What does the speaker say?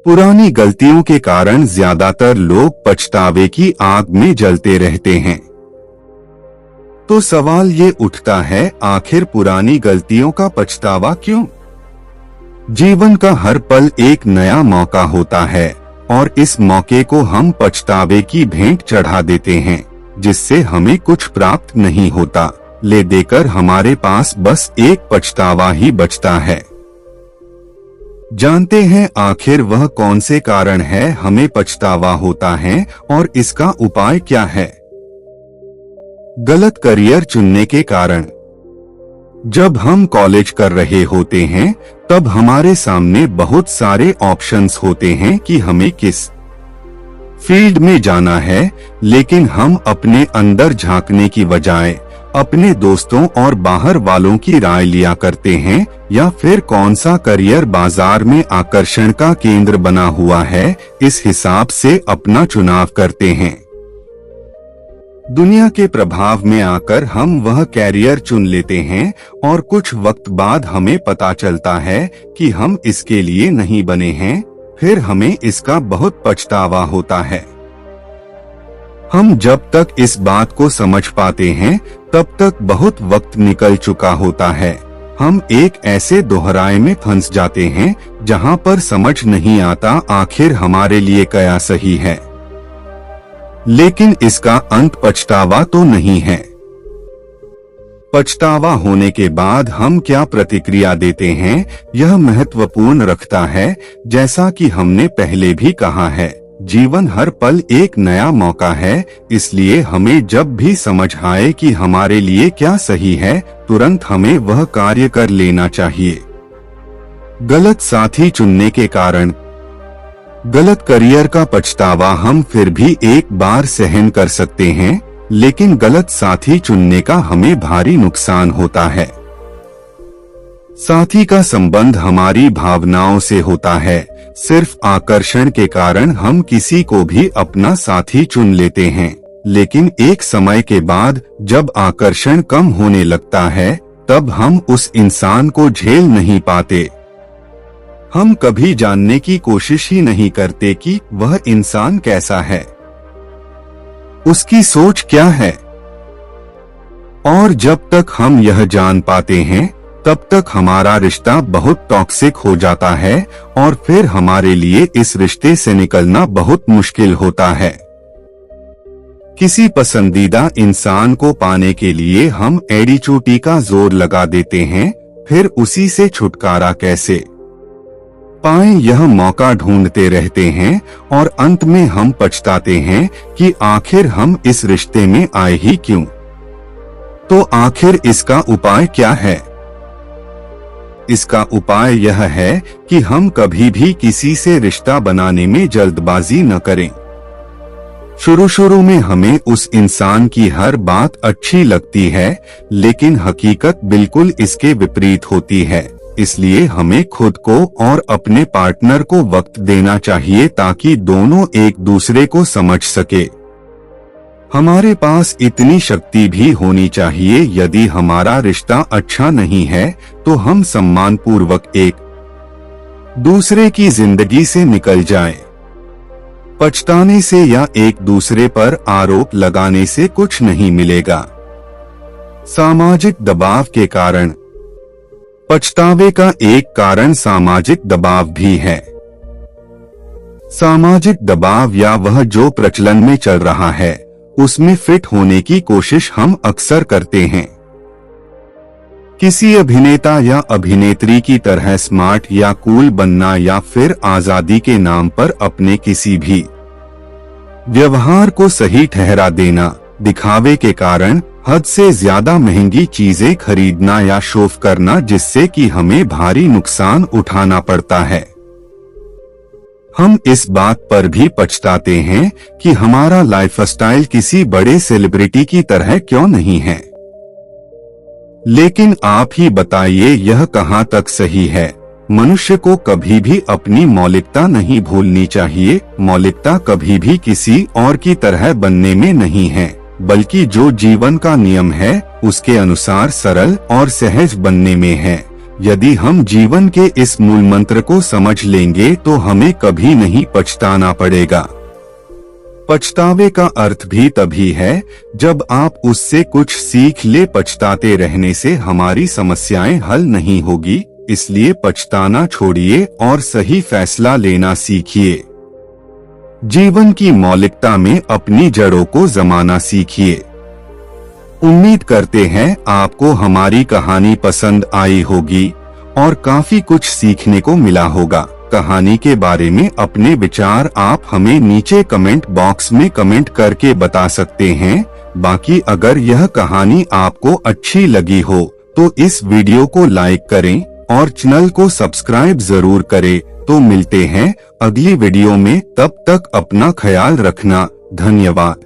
पुरानी गलतियों के कारण ज्यादातर लोग पछतावे की आग में जलते रहते हैं। तो सवाल ये उठता है, आखिर पुरानी गलतियों का पछतावा क्यों? जीवन का हर पल एक नया मौका होता है और इस मौके को हम पछतावे की भेंट चढ़ा देते हैं, जिससे हमें कुछ प्राप्त नहीं होता। ले देकर हमारे पास बस एक पछतावा ही बचता है। जानते हैं आखिर वह कौन से कारण है हमें पछतावा होता है और इसका उपाय क्या है? गलत करियर चुनने के कारण। जब हम कॉलेज कर रहे होते हैं तब हमारे सामने बहुत सारे ऑप्शंस होते हैं कि हमें किस फील्ड में जाना है, लेकिन हम अपने अंदर झांकने की बजाय अपने दोस्तों और बाहर वालों की राय लिया करते हैं, या फिर कौन सा करियर बाजार में आकर्षण का केंद्र बना हुआ है, इस हिसाब से अपना चुनाव करते हैं। दुनिया के प्रभाव में आकर हम वह कैरियर चुन लेते हैं और कुछ वक्त बाद हमें पता चलता है कि हम इसके लिए नहीं बने हैं। फिर हमें इसका बहुत पछतावा होता है। हम जब तक इस बात को समझ पाते हैं तब तक बहुत वक्त निकल चुका होता है। हम एक ऐसे दोहराए में फंस जाते हैं जहां पर समझ नहीं आता आखिर हमारे लिए क्या सही है। लेकिन इसका अंत पछतावा तो नहीं है। पछतावा होने के बाद हम क्या प्रतिक्रिया देते हैं, यह महत्वपूर्ण रखता है। जैसा कि हमने पहले भी कहा है, जीवन हर पल एक नया मौका है, इसलिए हमें जब भी समझ आए कि हमारे लिए क्या सही है, तुरंत हमें वह कार्य कर लेना चाहिए। गलत साथी चुनने के कारण। गलत करियर का पछतावा हम फिर भी एक बार सहन कर सकते हैं, लेकिन गलत साथी चुनने का हमें भारी नुकसान होता है। साथी का संबंध हमारी भावनाओं से होता है। सिर्फ आकर्षण के कारण हम किसी को भी अपना साथी चुन लेते हैं, लेकिन एक समय के बाद जब आकर्षण कम होने लगता है तब हम उस इंसान को झेल नहीं पाते। हम कभी जानने की कोशिश ही नहीं करते कि वह इंसान कैसा है, उसकी सोच क्या है। और जब तक हम यह जान पाते हैं तब तक हमारा रिश्ता बहुत टॉक्सिक हो जाता है और फिर हमारे लिए इस रिश्ते से निकलना बहुत मुश्किल होता है। किसी पसंदीदा इंसान को पाने के लिए हम एड़ी-चोटी का जोर लगा देते हैं, फिर उसी से छुटकारा कैसे पाएं यह मौका ढूंढते रहते हैं और अंत में हम पछताते हैं कि आखिर हम इस रिश्ते में आए ही क्यों। तो आखिर इसका उपाय क्या है? इसका उपाय यह है कि हम कभी भी किसी से रिश्ता बनाने में जल्दबाजी न करें। शुरू में हमें उस इंसान की हर बात अच्छी लगती है, लेकिन हकीकत बिल्कुल इसके विपरीत होती है। इसलिए हमें खुद को और अपने पार्टनर को वक्त देना चाहिए ताकि दोनों एक दूसरे को समझ सके। हमारे पास इतनी शक्ति भी होनी चाहिए, यदि हमारा रिश्ता अच्छा नहीं है तो हम सम्मानपूर्वक एक दूसरे की जिंदगी से निकल जाएं। पछताने से या एक दूसरे पर आरोप लगाने से कुछ नहीं मिलेगा। सामाजिक दबाव के कारण। पछतावे का एक कारण सामाजिक दबाव भी है। सामाजिक दबाव या वह जो प्रचलन में चल रहा है उसमें फिट होने की कोशिश हम अक्सर करते हैं। किसी अभिनेता या अभिनेत्री की तरह स्मार्ट या कूल बनना या फिर आजादी के नाम पर अपने किसी भी व्यवहार को सही ठहरा देना। दिखावे के कारण हद से ज्यादा महंगी चीजें खरीदना या शौक करना, जिससे कि हमें भारी नुकसान उठाना पड़ता है। हम इस बात पर भी पछताते हैं कि हमारा लाइफस्टाइल किसी बड़े सेलिब्रिटी की तरह क्यों नहीं है। लेकिन आप ही बताइए यह कहां तक सही है। मनुष्य को कभी भी अपनी मौलिकता नहीं भूलनी चाहिए। मौलिकता कभी भी किसी और की तरह बनने में नहीं है, बल्कि जो जीवन का नियम है उसके अनुसार सरल और सहज बनने में है। यदि हम जीवन के इस मूल मंत्र को समझ लेंगे तो हमें कभी नहीं पछताना पड़ेगा। पछतावे का अर्थ भी तभी है जब आप उससे कुछ सीख ले। पछताते रहने से हमारी समस्याएं हल नहीं होगी, इसलिए पछताना छोड़िए और सही फैसला लेना सीखिए। जीवन की मौलिकता में अपनी जड़ों को जमाना सीखिए। उम्मीद करते हैं आपको हमारी कहानी पसंद आई होगी और काफी कुछ सीखने को मिला होगा। कहानी के बारे में अपने विचार आप हमें नीचे कमेंट बॉक्स में कमेंट करके बता सकते हैं। बाकी अगर यह कहानी आपको अच्छी लगी हो तो इस वीडियो को लाइक करें और चैनल को सब्सक्राइब जरूर करें। तो मिलते हैं अगली वीडियो में, तब तक अपना ख्याल रखना। धन्यवाद।